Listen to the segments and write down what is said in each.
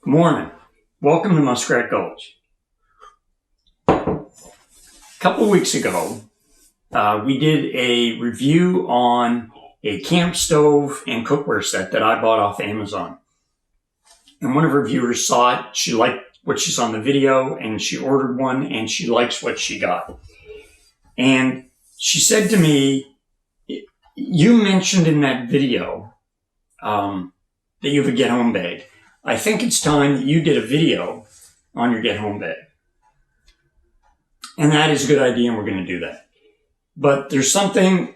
Good morning. Welcome to Muskrat Gulch. A couple of weeks ago, we did a review on a camp stove and cookware set that I bought off Amazon. And one of our viewers saw it. She liked what she saw in the video, and she ordered one, and she likes what she got. And she said to me, "You mentioned in that video that you have a get-home bag. I think it's time that you did a video on your get-home bag." And that is a good idea, and we're going to do that. But there's something,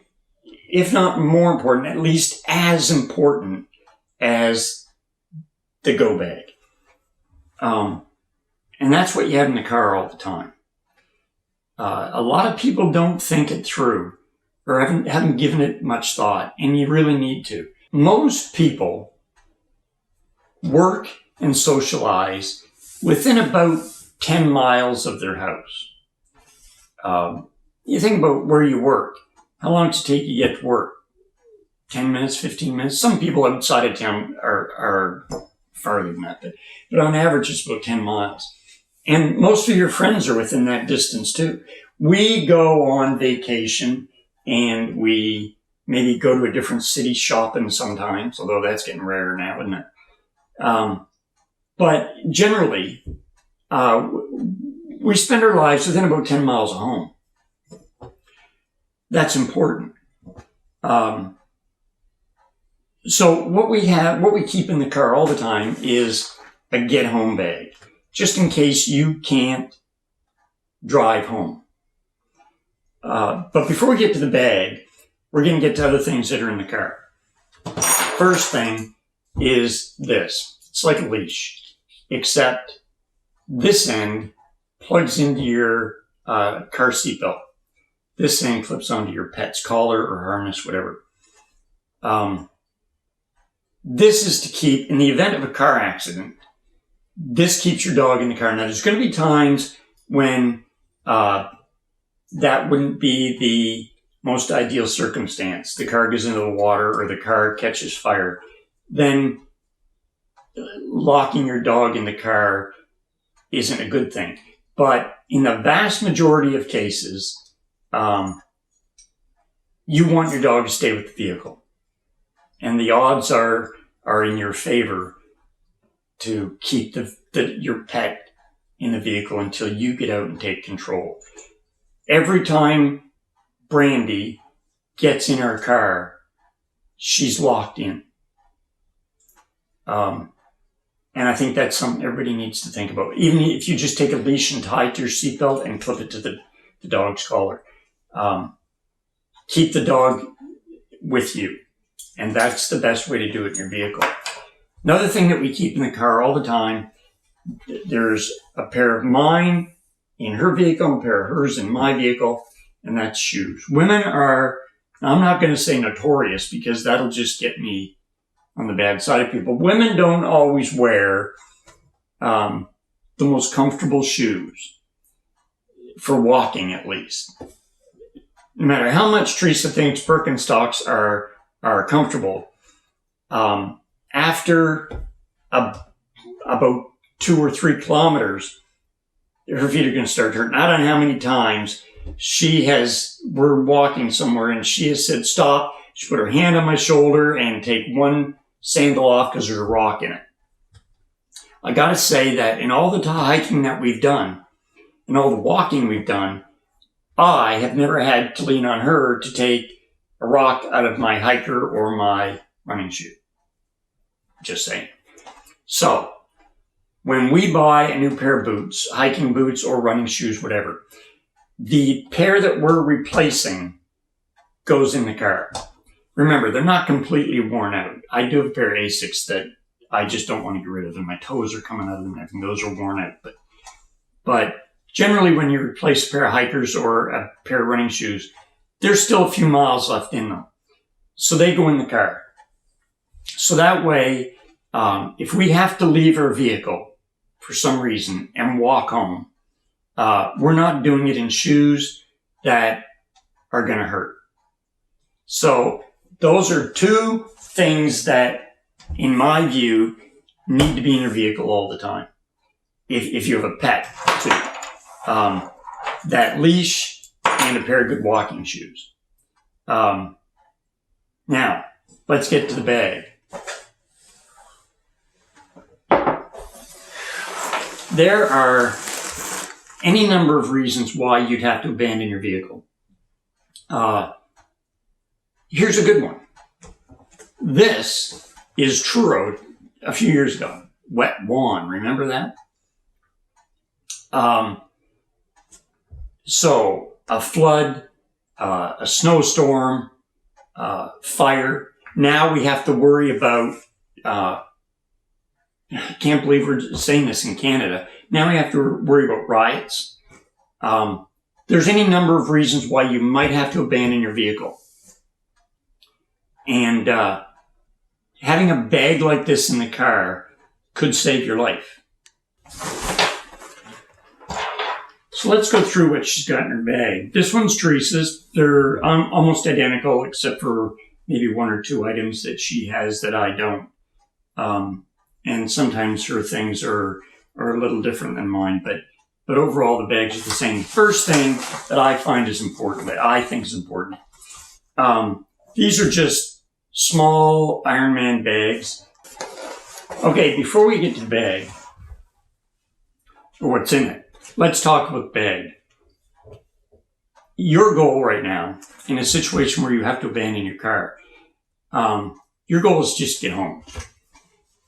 if not more important, at least as important as the go bag. And that's what you have in the car all the time. A lot of people don't think it through or haven't given it much thought, and you really need to. Most people work and socialize within about 10 miles of their house. You think about where you work. How long does it take you to get to work? 10 minutes, 15 minutes? Some people outside of town are farther than that, but on average it's about 10 miles. And most of your friends are within that distance too. We go on vacation and we maybe go to a different city shopping sometimes, although that's getting rarer now, isn't it? But generally, we spend our lives within about 10 miles of home. That's important. So what we keep in the car all the time is a get-home bag, just in case you can't drive home. But before we get to the bag, we're going to get to other things that are in the car. First thing is this. It's like a leash, except this end plugs into your car seatbelt. This end clips onto your pet's collar or harness, whatever. This is to keep, in the event of a car accident, this keeps your dog in the car. Now, there's going to be times when that wouldn't be the most ideal circumstance. The car goes into the water or the car catches fire. Then locking your dog in the car isn't a good thing. But in the vast majority of cases, you want your dog to stay with the vehicle. And the odds are in your favor to keep your pet in the vehicle until you get out and take control. Every time Brandy gets in our car, she's locked in. And I think that's something everybody needs to think about. Even if you just take a leash and tie it to your seatbelt and clip it to the dog's collar. Keep the dog with you. And that's the best way to do it in your vehicle. Another thing that we keep in the car all the time, there's a pair of mine in her vehicle, a pair of hers in my vehicle, and that's shoes. Women are, I'm not going to say notorious because that'll just get me on the bad side of people. Women don't always wear the most comfortable shoes, for walking at least. No matter how much Teresa thinks Birkenstocks are comfortable, after about 2 or 3 kilometers, her feet are going to start hurting. I don't know how many times we're walking somewhere and she has said, "Stop." She put her hand on my shoulder and take one sandal off because there's a rock in it. I got to say that in all the hiking that we've done, and all the walking we've done, I have never had to lean on her to take a rock out of my hiker or my running shoe. Just saying. So, when we buy a new pair of boots, hiking boots or running shoes, whatever, the pair that we're replacing goes in the car. Remember, they're not completely worn out. I do have a pair of Asics that I just don't want to get rid of them. My toes are coming out of them and everything. Those are worn out. But generally, when you replace a pair of hikers or a pair of running shoes, there's still a few miles left in them. So they go in the car. So that way, if we have to leave our vehicle for some reason and walk home, we're not doing it in shoes that are going to hurt. So those are two things that, in my view, need to be in your vehicle all the time. If you have a pet, too. That leash and a pair of good walking shoes. Now, let's get to the bag. There are any number of reasons why you'd have to abandon your vehicle. Here's a good one. This is Truro a few years ago. Wet Lawn, remember that? So a flood, a snowstorm, fire. Now we have to worry about, I can't believe we're saying this in Canada. Now we have to worry about riots. There's any number of reasons why you might have to abandon your vehicle. And having a bag like this in the car could save your life. So let's go through what she's got in her bag. This one's Teresa's. They're almost identical, except for maybe one or two items that she has that I don't. And sometimes her things are a little different than mine, but overall the bags are the same. First thing that I find is important, that I think is important. These are just small Iron Man bags. Okay, before we get to the bag, or what's in it, let's talk about the bag. Your goal right now, in a situation where you have to abandon your car, your goal is just to get home.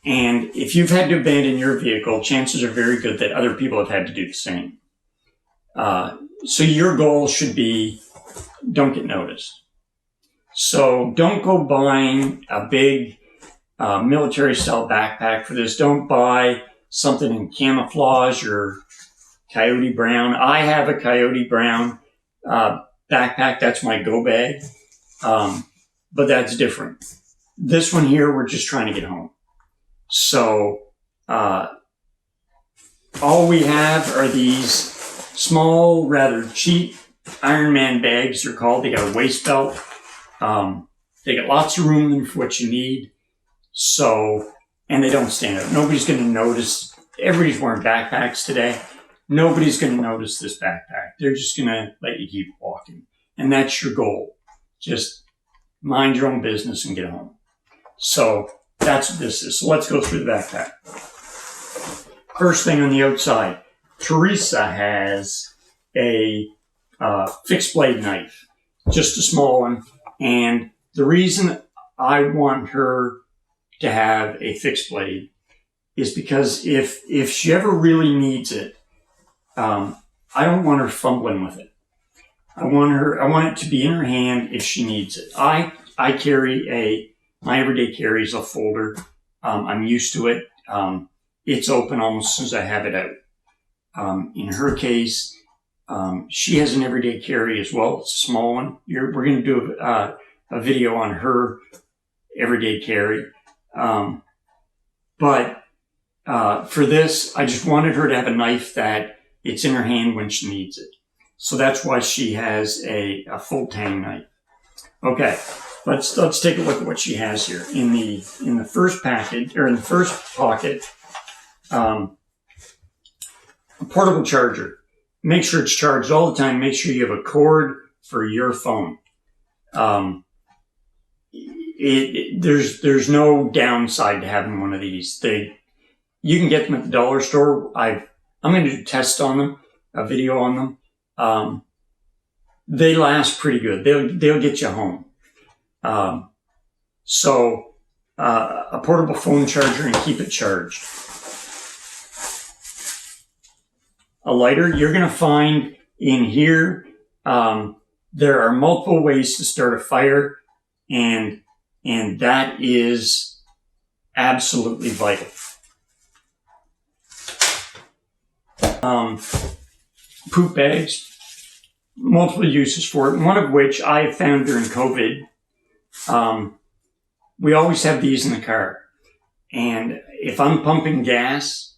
And if you've had to abandon your vehicle, chances are very good that other people have had to do the same. So your goal should be, don't get noticed. So don't go buying a big military-style backpack for this. Don't buy something in camouflage or coyote brown. I have a coyote brown backpack. That's my go bag. But that's different. This one here, we're just trying to get home. So all we have are these small, rather cheap Iron Man bags, they're called. They got a waist belt. They got lots of room for what you need. So, and they don't stand out. Nobody's going to notice. Everybody's wearing backpacks today. Nobody's going to notice this backpack. They're just going to let you keep walking. And that's your goal. Just mind your own business and get home. So that's what this is. So let's go through the backpack. First thing on the outside, Teresa has a fixed blade knife, just a small one. And the reason I want her to have a fixed blade is because if she ever really needs it, I don't want her fumbling with it. I want it to be in her hand if she needs it. I carry my everyday carry is a folder. I'm used to it. It's open almost as soon as I have it out. In her case, she has an everyday carry as well. It's a small one. We're going to do a video on her everyday carry. But for this, I just wanted her to have a knife that it's in her hand when she needs it. So that's why she has a full tang knife. Okay, let's take a look at what she has here. In the first package, or in the first pocket, a portable charger. Make sure it's charged all the time. Make sure you have a cord for your phone. There's no downside to having one of these. You can get them at the dollar store. I'm going to do a test on them, a video on them. They last pretty good. They'll get you home. So a portable phone charger and keep it charged. A lighter, you're going to find in here, there are multiple ways to start a fire, and that is absolutely vital. Poop bags, multiple uses for it, one of which I found during COVID. We always have these in the car. And if I'm pumping gas,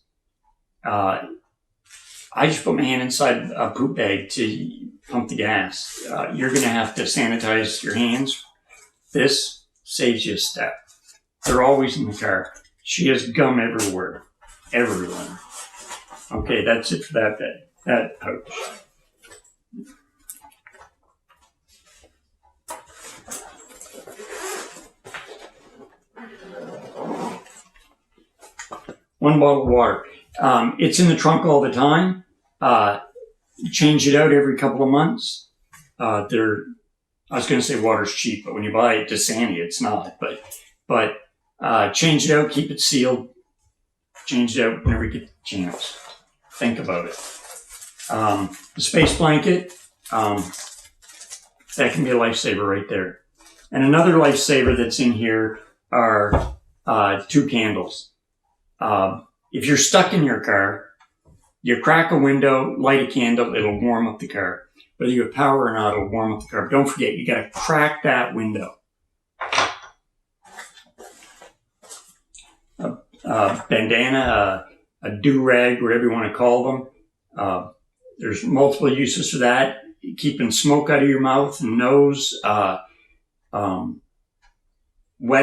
I just put my hand inside a poop bag to pump the gas. You're going to have to sanitize your hands. This saves you a step. They're always in the car. She has gum everywhere. Everywhere. Okay, that's it for that bed. That pouch. One bottle of water. It's in the trunk all the time. Change it out every couple of months. I was going to say water's cheap, but when you buy it Dasani, it's not. But change it out, keep it sealed. Change it out whenever you get the chance. Think about it. The space blanket, that can be a lifesaver right there. And another lifesaver that's in here are 2 candles. If you're stuck in your car, you crack a window, light a candle, it'll warm up the car. Whether you have power or not, it'll warm up the car. But don't forget, you got to crack that window. Bandana, a do-rag, whatever you want to call them. There's multiple uses for that. Keeping smoke out of your mouth and nose, wet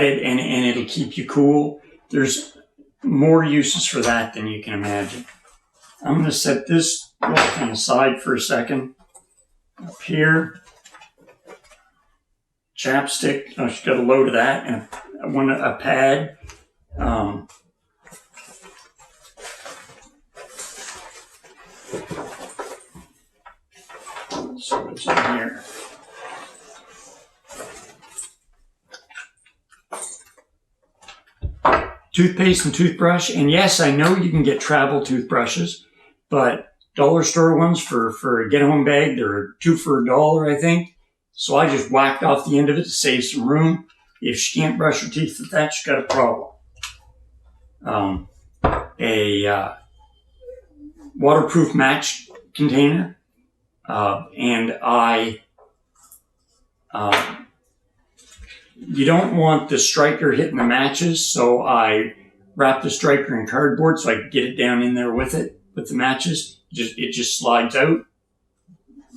it, and it'll keep you cool. There's more uses for that than you can imagine. I'm going to set this little thing aside for a second. Up here, chapstick. Oh, she's got a load of that, and a pad. So what's in here? Toothpaste and toothbrush. And yes, I know you can get travel toothbrushes, but dollar store ones for a get-home bag, they're 2 for $1, I think. So I just whacked off the end of it to save some room. If she can't brush her teeth with that, she's got a problem. A waterproof match container. You don't want the striker hitting the matches, so I wrap the striker in cardboard so I can get it down in there with it, with the matches. It just slides out.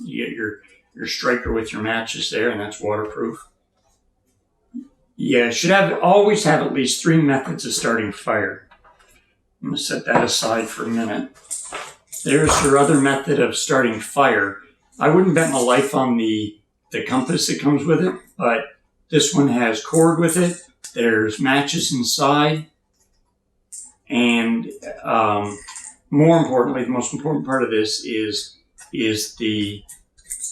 You get your striker with your matches there, and that's waterproof. You should always have at least 3 methods of starting fire. I'm going to set that aside for a minute. There's your other method of starting fire. I wouldn't bet my life on the compass that comes with it, but this one has cord with it. There's matches inside. And more importantly, the most important part of this is the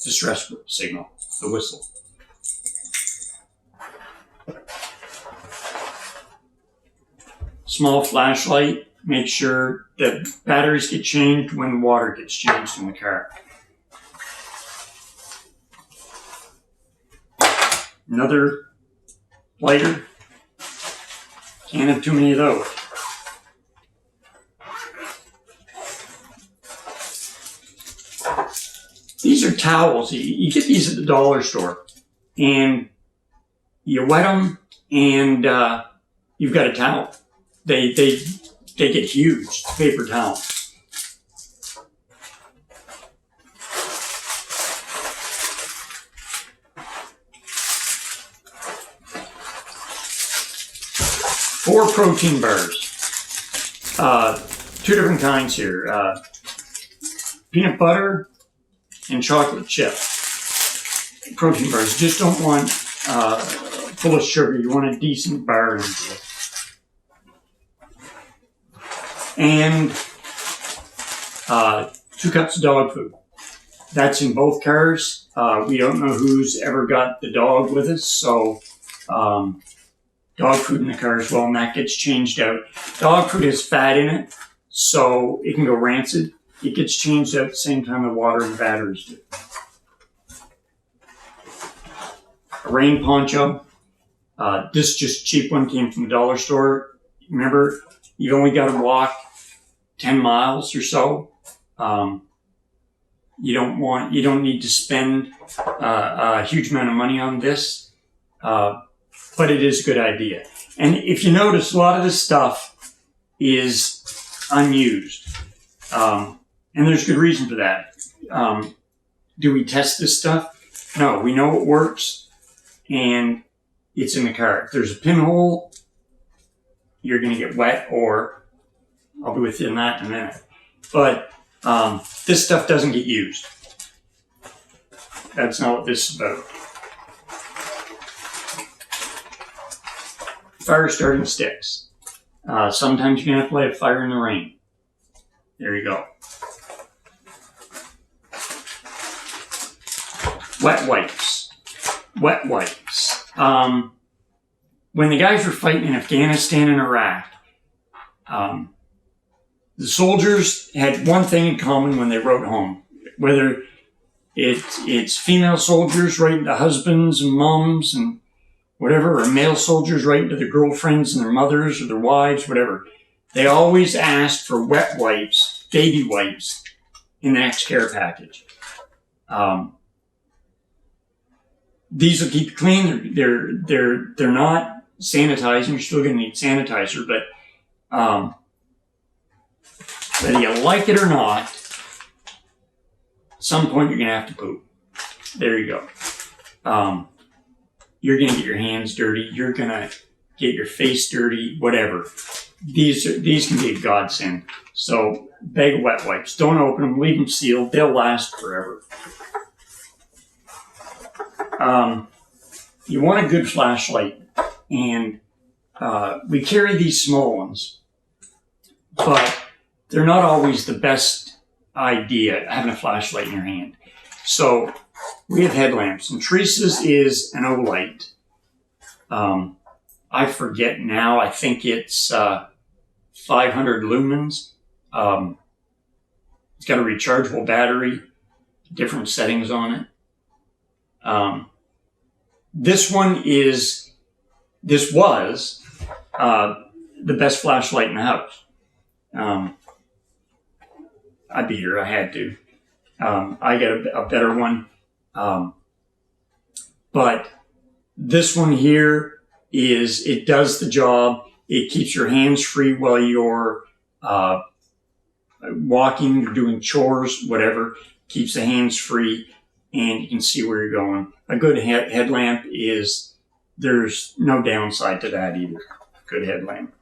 distress signal, the whistle. Small flashlight. Make sure that batteries get changed when the water gets changed in the car. Another lighter. Can't have too many of those. These are towels. You get these at the dollar store, and you wet them, and you've got a towel. They get huge, paper towels. Four protein bars. 2 different kinds here. Peanut butter and chocolate chip. Protein bars. You just don't want full of sugar. You want a decent bar in it. And 2 cups of dog food. That's in both cars. We don't know who's ever got the dog with us, so dog food in the car as well, and that gets changed out. Dog food has fat in it, so it can go rancid. It gets changed out at the same time the water and batteries do. A rain poncho. This just cheap one came from the dollar store. Remember, you've only got to walk 10 miles or so. You don't need to spend a huge amount of money on this, but it is a good idea. And if you notice, a lot of this stuff is unused. And there's good reason for that. Do we test this stuff? No, we know it works, and it's in the car. If there's a pinhole you're going to get wet, or I'll be with you in that in a minute. But this stuff doesn't get used. That's not what this is about. Fire starting sticks. Sometimes you're going to have to light a fire in the rain. There you go. Wet wipes. Wet wipes. When the guys were fighting in Afghanistan and Iraq, the soldiers had one thing in common when they wrote home. Whether it's female soldiers writing to husbands and moms and whatever, or male soldiers writing to their girlfriends and their mothers or their wives, whatever. They always asked for wet wipes, baby wipes, in the next care package. These will keep you clean. They're not sanitizing. You're still going to need sanitizer, but whether you like it or not, at some point you're going to have to poop. There you go. You're going to get your hands dirty. You're going to get your face dirty, whatever. These can be a godsend. So, bag of wet wipes. Don't open them. Leave them sealed. They'll last forever. You want a good flashlight. And we carry these small ones. But they're not always the best idea, having a flashlight in your hand. So, we have headlamps, and Teresa's is an Olight. I forget now. I think it's 500 lumens. It's got a rechargeable battery, different settings on it. This was the best flashlight in the house. I beat her. I had to. I got a better one. But this one here it does the job. It keeps your hands free while you're walking or doing chores, whatever. Keeps the hands free, and you can see where you're going. A good headlamp there's no downside to that either. Good headlamp.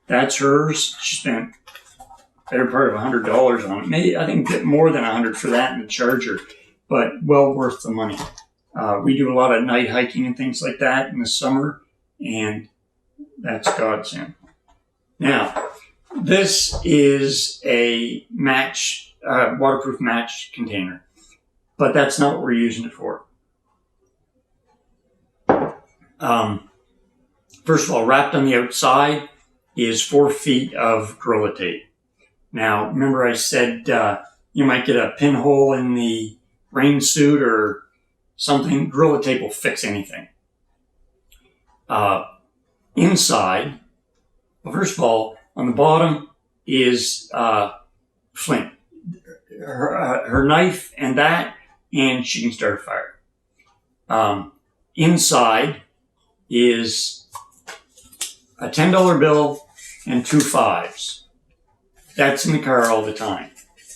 That's hers. She spent better part of $100 on it. Maybe, I think, a bit more than $100 for that and the charger, but well worth the money. We do a lot of night hiking and things like that in the summer, and that's godsend. Now, this is a waterproof match container, but that's not what we're using it for. First of all, wrapped on the outside is 4 feet of Gorilla Tape. Now, remember I said you might get a pinhole in the rain suit or something. Gorilla Tape will fix anything. Inside, well, first of all, on the bottom is flint. Her knife and that, and she can start a fire. Inside is a $10 bill and 2 5s. That's in the car all the time.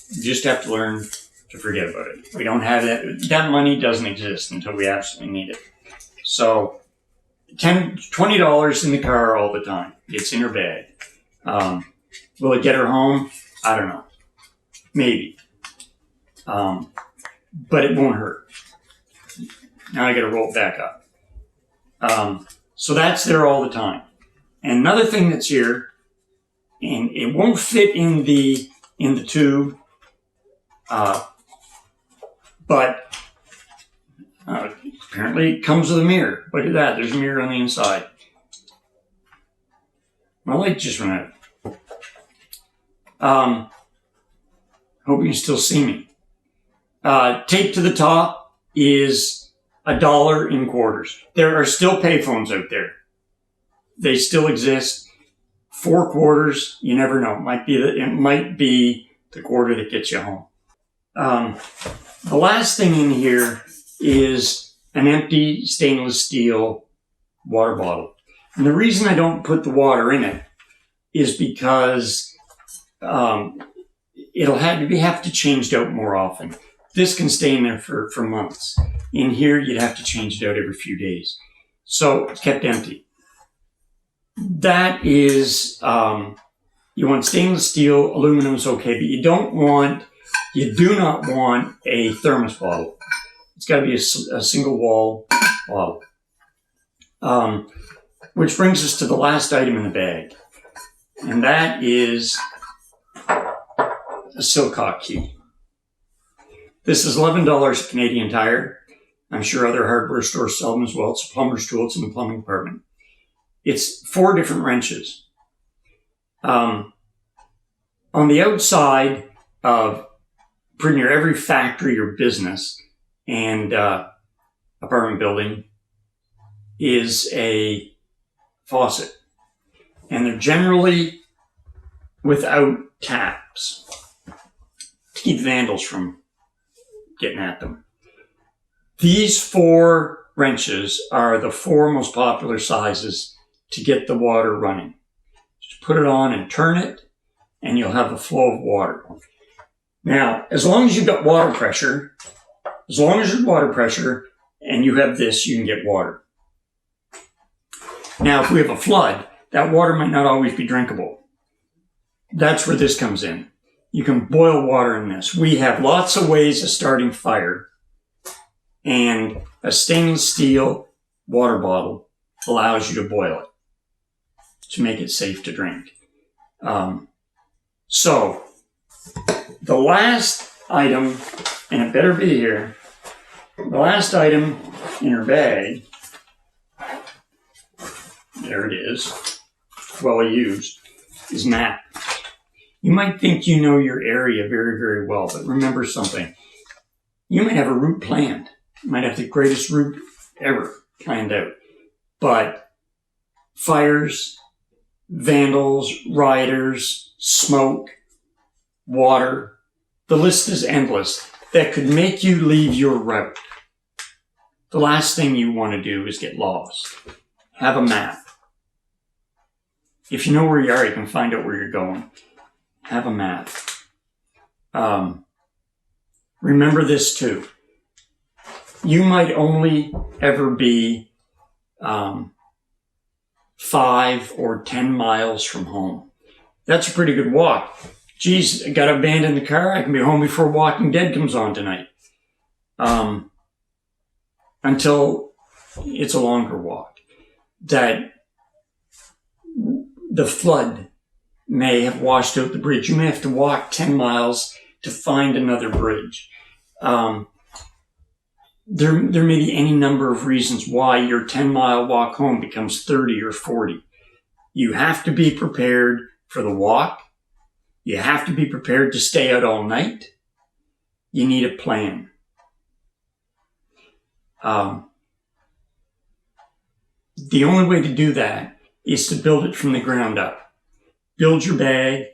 You just have to learn to forget about it. We don't have that. That money doesn't exist until we absolutely need it. So $20 in the car all the time. It's in her bag. Will it get her home? I don't know. Maybe. But it won't hurt. Now I got to roll it back up. So that's there all the time. And another thing that's here, and it won't fit in the tube, but apparently it comes with a mirror. Look at that. There's a mirror on the inside. My light just went out. Hope you can still see me. Tape to the top is $1 in quarters. There are still payphones out there. They still exist. 4 quarters, you never know. It might be the quarter that gets you home. The last thing in here is an empty stainless steel water bottle. And the reason I don't put the water in it is because it'll have to change it out more often. This can stay in there for months. In here, you'd have to change it out every few days. So it's kept empty. that is, you want stainless steel, aluminum is okay, but you do not want a thermos bottle. It's got to be a single wall bottle. Which brings us to the last item in the bag, and that is a Silcock key. This is $11 Canadian Tire. I'm sure other hardware stores sell them as well. It's a Plumber'S Tools in the plumbing department. It's 4 different wrenches. On the outside of pretty near every factory or business and apartment building is a faucet. And they're generally without taps to keep vandals from getting at them. These 4 wrenches are the 4 most popular sizes to get the water running. Just put it on and turn it, and you'll have a flow of water. Now, as long as you've got water pressure, and you have this, you can get water. Now, if we have a flood, that water might not always be drinkable. That's where this comes in. You can boil water in this. We have lots of ways of starting fire, and a stainless steel water bottle allows you to boil it to make it safe to drink. So, the last item, and it better be here, the last item in her bag, there it is, well used, is map. You might think you know your area very, very well, but remember something. You might have a route planned. You might have the greatest route ever planned out. But fires, vandals, rioters, smoke, water, the list is endless, that could make you leave your route. The last thing you want to do is get lost. Have a map. If you know where you are, you can find out where you're going. Have a map. Remember this too. You might only ever be 5 or 10 miles from home. That's a pretty good walk. Geez, I got to abandon the car. I can be home before Walking Dead comes on tonight. Until it's a longer walk. That the flood may have washed out the bridge. You may have to walk 10 miles to find another bridge. There may be any number of reasons why your 10-mile walk home becomes 30 or 40. You have to be prepared for the walk. You have to be prepared to stay out all night. You need a plan. The only way to do that is to build it from the ground up. Build your bag,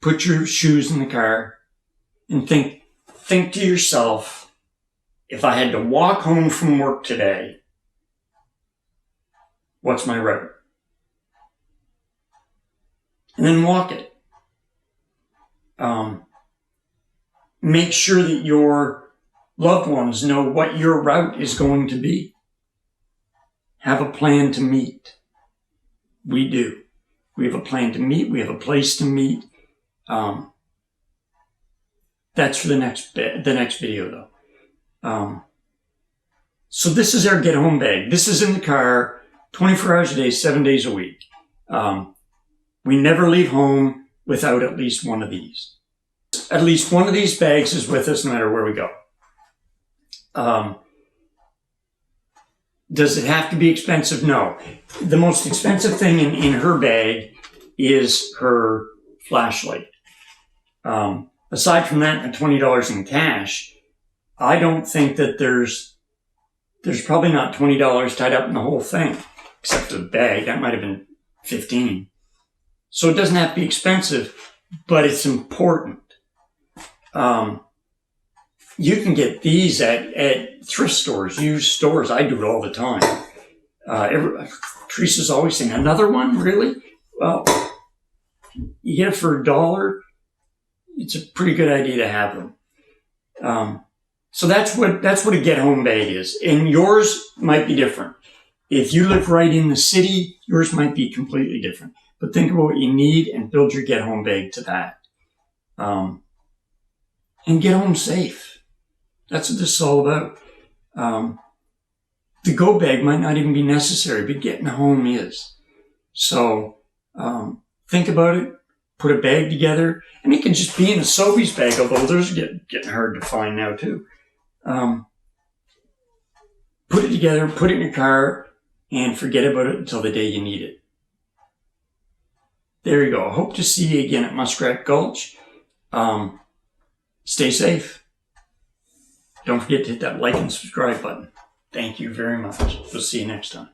put your shoes in the car, and think to yourself, if I had to walk home from work today, what's my route? And then walk it. Make sure that your loved ones know what your route is going to be. Have a plan to meet. We do. We have a plan to meet. We have a place to meet. That's for the next video, though. So this is our get home bag. This is in the car 24 hours a day, 7 days a week. We never leave home without at least one of these. At least one of these bags is with us no matter where we go. Does it have to be expensive? No. The most expensive thing in her bag is her flashlight. Aside from that and $20 in cash, I don't think that there's probably not $20 tied up in the whole thing, except for the bag. That might have been $15. So it doesn't have to be expensive, but it's important. You can get these at thrift stores, used stores. I do it all the time. Teresa's always saying, another one? Really? Well, you get it for $1. It's a pretty good idea to have them. So that's what a get home bag is. And yours might be different. If you live right in the city, yours might be completely different. But think about what you need and build your get home bag to that. And get home safe. That's what this is all about. The go bag might not even be necessary, but getting home is. So think about it. Put a bag together. And it can just be in a Sobeys bag, although those are getting hard to find now too. Put it together, put it in your car, and forget about it until the day you need it. There you go. I hope to see you again at Muskrat Gulch. Stay safe. Don't forget to hit that like and subscribe button. Thank you very much. We'll see you next time.